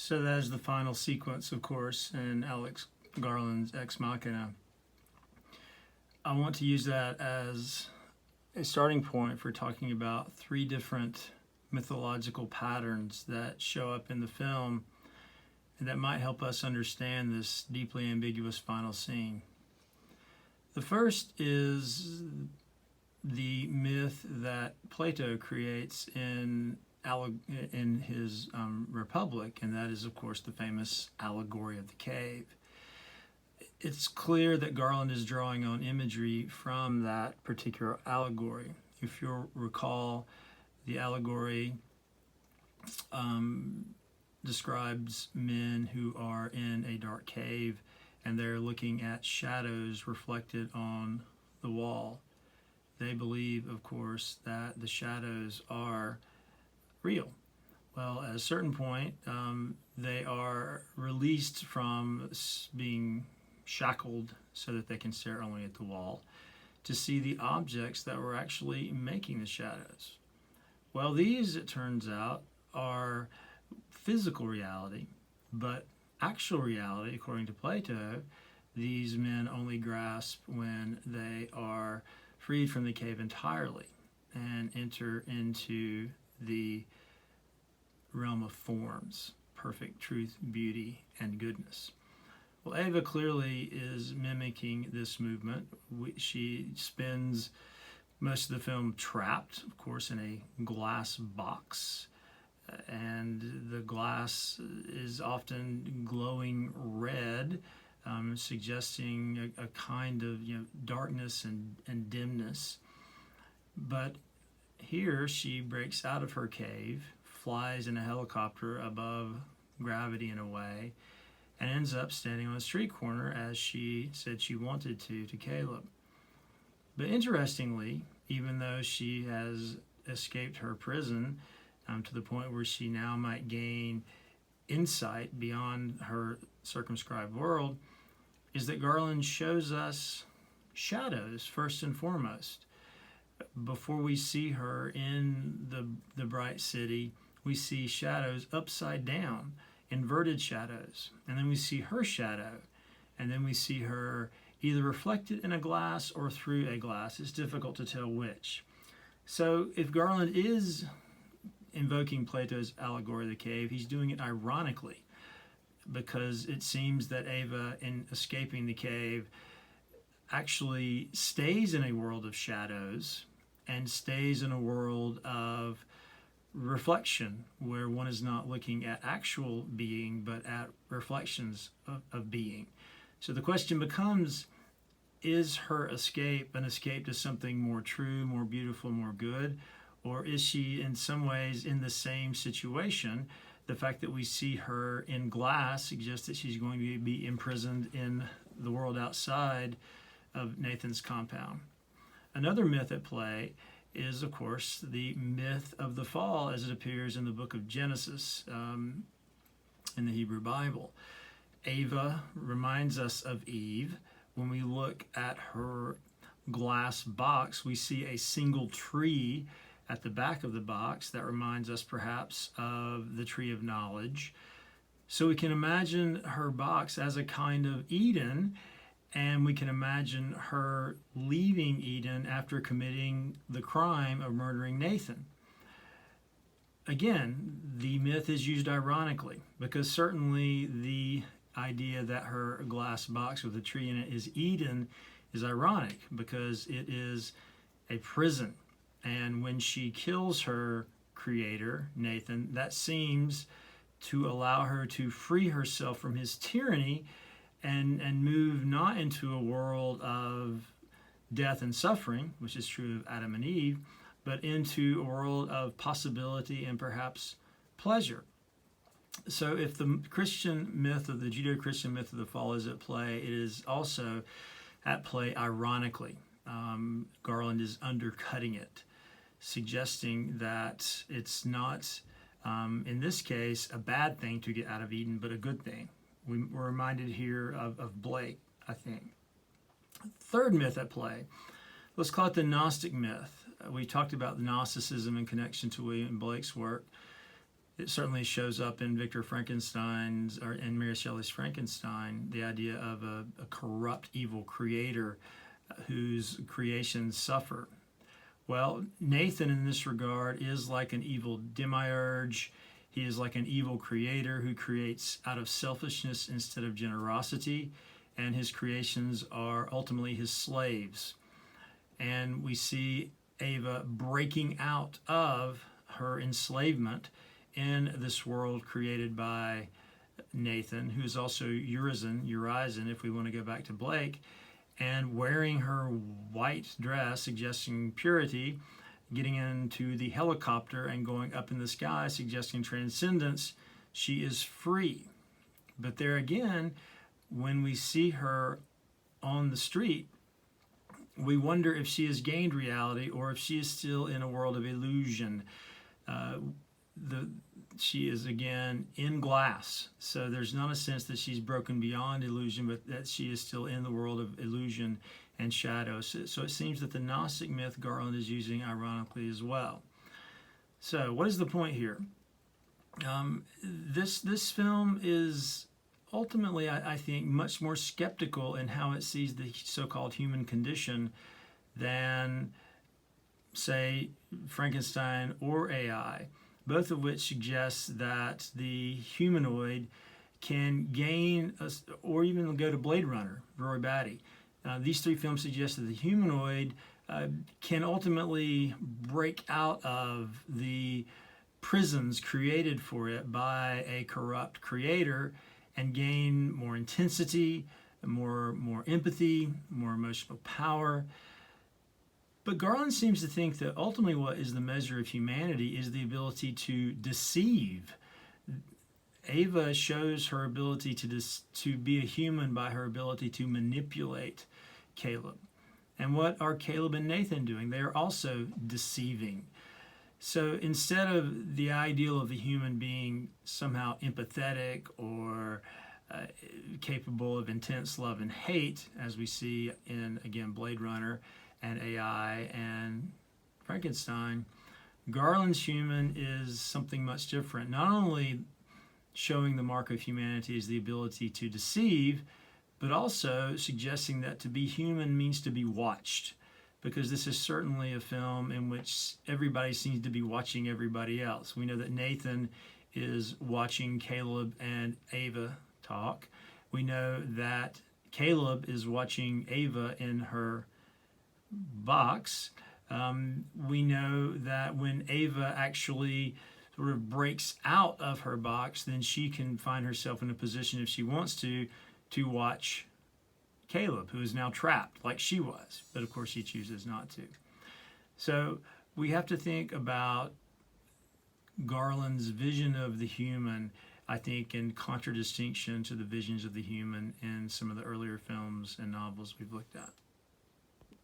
So that is the final sequence, of course, in Alex Garland's Ex Machina. I want to use that as a starting point for talking about three different mythological patterns that show up in the film and that might help us understand this deeply ambiguous final scene. The first is the myth that Plato creates in his Republic, and that is, of course, the famous Allegory of the Cave. It's clear that Garland is drawing on imagery from that particular allegory. If you'll recall, the allegory describes men who are in a dark cave and they're looking at shadows reflected on the wall. They believe, of course, that the shadows are real. Well, at a certain point, they are released from being shackled so that they can stare only at the wall to see the objects that were actually making the shadows. Well, these, it turns out, are physical reality, but actual reality, according to Plato, these men only grasp when they are freed from the cave entirely and enter into the realm of forms, perfect truth, beauty, and goodness. Well, Ava clearly is mimicking this movement. She spends most of the film trapped, of course, in a glass box, and the glass is often glowing red, suggesting a kind of darkness and dimness. But here she breaks out of her cave, flies in a helicopter above gravity in a way, and ends up standing on a street corner as she said she wanted to Caleb. But interestingly, even though she has escaped her prison to the point where she now might gain insight beyond her circumscribed world, is that Garland shows us shadows first and foremost. Before we see her in the bright city, we see shadows upside down, inverted shadows, and then we see her shadow, and then we see her either reflected in a glass or through a glass. It's difficult to tell which. So if Garland is invoking Plato's Allegory of the Cave, he's doing it ironically, because it seems that Ava, in escaping the cave, actually stays in a world of shadows and stays in a world of reflection, where one is not looking at actual being but at reflections of being. So the question becomes, is her escape an escape to something more true, more beautiful, more good, or is she in some ways in the same situation? The fact that we see her in glass suggests that she's going to be imprisoned in the world outside of Nathan's compound. Another myth at play is, of course, the myth of the fall as it appears in the book of Genesis in the Hebrew Bible. Ava reminds us of Eve. When we look at her glass box, we see a single tree at the back of the box that reminds us perhaps of the tree of knowledge. So we can imagine her box as a kind of Eden, and we can imagine her leaving Eden after committing the crime of murdering Nathan. Again, the myth is used ironically, because certainly the idea that her glass box with a tree in it is Eden is ironic, because it is a prison. And when she kills her creator, Nathan, that seems to allow her to free herself from his tyranny and move not into a world of death and suffering, which is true of Adam and Eve, but into a world of possibility and perhaps pleasure. So if the Christian myth of the Judeo-Christian myth of the fall is at play, it is also at play ironically. Garland is undercutting it, suggesting that it's not, in this case, a bad thing to get out of Eden, but a good thing. We're reminded here of Blake, I think. Third myth at play, let's call it the Gnostic myth. We talked about the Gnosticism in connection to William Blake's work. It certainly shows up in Victor Frankenstein's, or in Mary Shelley's Frankenstein, the idea of a corrupt, evil creator whose creations suffer. Well, Nathan in this regard is like an evil demiurge. He is like an evil creator who creates out of selfishness instead of generosity, and his creations are ultimately his slaves. And we see Ava breaking out of her enslavement in this world created by Nathan, who is also Urizen, if we want to go back to Blake, and wearing her white dress, suggesting purity, getting into the helicopter and going up in the sky, suggesting transcendence. She is free. But there again, when we see her on the street, we wonder if she has gained reality or if she is still in a world of illusion. She is again in glass, so there's not a sense that she's broken beyond illusion, but that she is still in the world of illusion and shadow. So it seems that the Gnostic myth Garland is using ironically as well. So what is the point here? This film is ultimately, I think, much more skeptical in how it sees the so-called human condition than, say, Frankenstein or AI, both of which suggest that the humanoid can gain, or even go to Blade Runner, Roy Batty. These three films suggest that the humanoid can ultimately break out of the prisons created for it by a corrupt creator and gain more intensity, more empathy, more emotional power. But Garland seems to think that ultimately what is the measure of humanity is the ability to deceive. Ava shows her ability to be a human by her ability to manipulate Caleb. And what are Caleb and Nathan doing? They are also deceiving. So instead of the ideal of the human being somehow empathetic or capable of intense love and hate, as we see in, again, Blade Runner and AI and Frankenstein, Garland's human is something much different. Not only showing the mark of humanity is the ability to deceive, but also suggesting that to be human means to be watched, because this is certainly a film in which everybody seems to be watching everybody else. We know that Nathan is watching Caleb and Ava talk. We know that Caleb is watching Ava in her box. We know that when Ava actually sort of breaks out of her box, then she can find herself in a position, if she wants to watch Caleb, who is now trapped like she was. But of course she chooses not to. So we have to think about Garland's vision of the human, I think, in contradistinction to the visions of the human in some of the earlier films and novels we've looked at.